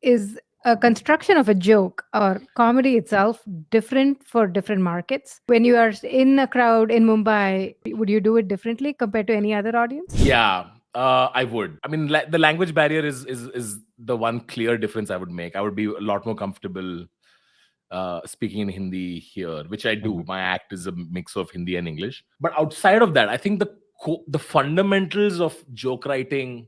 is a construction of a joke or comedy itself different for different markets? When you are in a crowd in Mumbai, would you do it differently compared to any other audience? Yeah, I would. I mean, the language barrier is the one clear difference I would make. I would be a lot more comfortable speaking in Hindi here, which I do. Mhm. My act is a mix of Hindi and English. But outside of that, I think the fundamentals of joke writing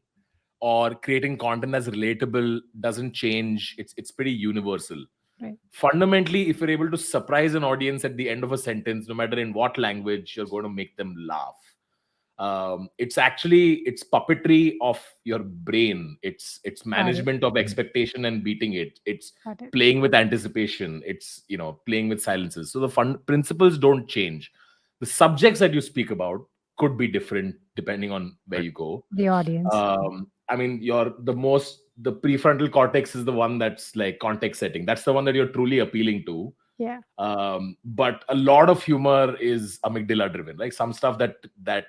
or creating content that's relatable doesn't change. It's pretty universal. Right. Fundamentally, if you're able to surprise an audience at the end of a sentence, no matter in what language, you're going to make them laugh. It's puppetry of your brain. It's Got it. management of expectation and beating it. It's Got it. playing with anticipation. It's playing with silences. So the fun principles don't change. The subjects that you speak about could be different depending on where Right. you go. The audience. I mean, the prefrontal cortex is the one that's like context setting. That's the one that you're truly appealing to. Yeah. But a lot of humor is amygdala driven. Like some stuff that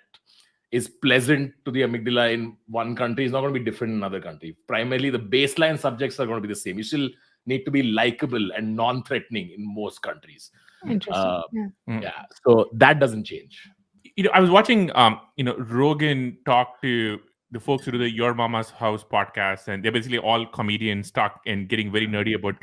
is pleasant to the amygdala in one country is not going to be different in another country. Primarily, the baseline subjects are going to be the same. You still need to be likable and non-threatening in most countries. Interesting. Uh, Yeah. yeah, so that doesn't change. I was watching, Rogan talk to the folks who do the Your Mama's House podcast, and they're basically all comedians talk and getting very nerdy about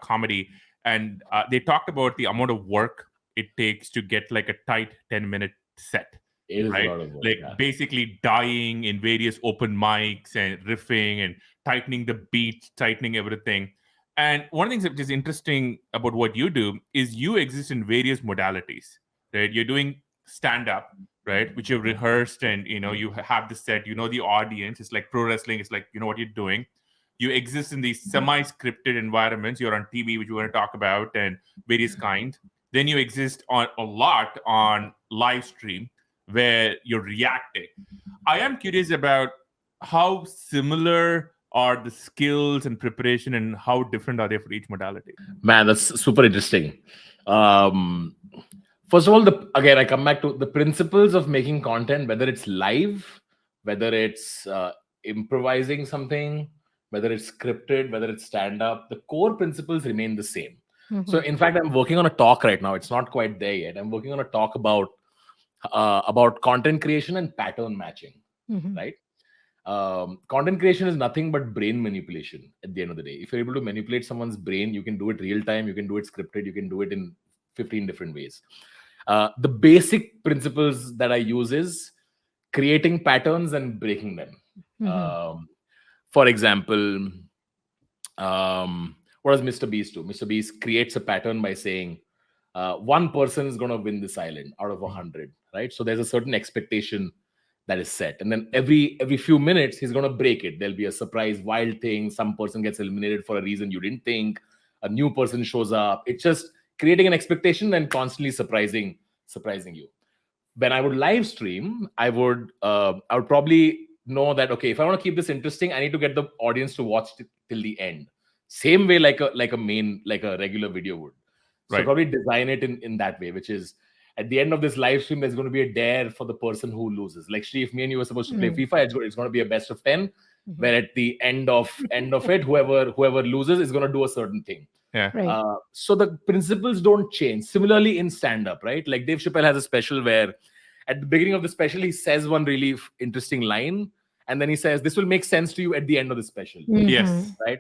comedy. And they talked about the amount of work it takes to get like a tight 10-minute set. It is Right? a lot of work. Like Yeah. basically dying in various open mics and riffing and tightening the beats, tightening everything. And one of the things that is interesting about what you do is you exist in various modalities, right? You're doing stand up, right? Which you've rehearsed and, you have the set, the audience. It's like pro wrestling. It's like, what you're doing. You exist in these semi-scripted environments. You're on TV, which we're going to talk about, and various kinds. Then you exist on a lot on live stream where you're reacting. I am curious about how similar are the skills and preparation and how different are they for each modality? Man, that's super interesting. Um, First of all, again, I come back to the principles of making content, whether it's live, whether it's improvising something, whether it's scripted, whether it's stand up, the core principles remain the same. So, in fact, I'm working on a talk right now. It's not quite there yet. I'm working on a talk about content creation and pattern matching, right? Content creation is nothing but brain manipulation at the end of the day. If you're able to manipulate someone's brain, you can do it real time, you can do it scripted, you can do it in 15 different ways. The basic principles that I use is creating patterns and breaking them. For example, what does Mr. Beast do? Mr. Beast creates a pattern by saying one person is going to win this island out of 100, right? So there's a certain expectation that is set, and then every few minutes he's going to break it. There'll be a surprise wild thing. Some person gets eliminated for a reason you didn't think. A new person shows up. It's just creating an expectation and constantly surprising you. When I would live stream, I would probably know that, okay, if I want to keep this interesting, I need to get the audience to watch till the end. Same way like a regular video would. So Right. probably design it in that way, which is at the end of this live stream, there's going to be a dare for the person who loses. Like, Shri, if me and you were supposed to play FIFA, it's going to be a best of 10, where at the end of it, whoever loses is going to do a certain thing. Yeah. Right. So the principles don't change. Similarly in stand-up, right? Like Dave Chappelle has a special where at the beginning of the special, he says one really interesting line, and then he says, this will make sense to you at the end of the special. Yes. Right?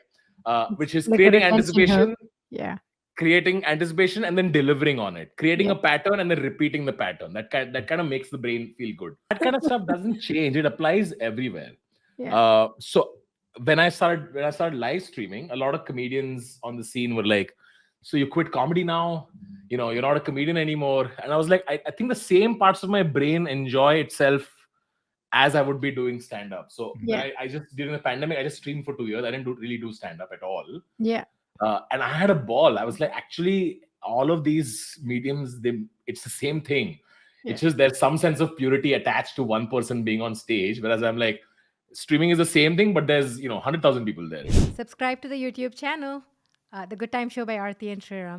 Which is Like a creating retention anticipation. hook. Yeah. Creating anticipation and then delivering on it, creating a pattern and then repeating the pattern. That kind of makes the brain feel good. That kind of stuff doesn't change. It applies everywhere. Yeah. So when I started live streaming, a lot of comedians on the scene were like, so you quit comedy now, you're not a comedian anymore. And I was like, I think the same parts of my brain enjoy itself as I would be doing stand-up. So I just, during the pandemic, I just streamed for 2 years. I didn't really do stand-up at all. Yeah. And I had a ball. I was like, actually, all of these mediums, it's the same thing. It's just there's some sense of purity attached to one person being on stage. Whereas I'm like, streaming is the same thing, but there's 100,000 people there. Subscribe to the YouTube channel, The Good Time Show by Aarti and Shriram.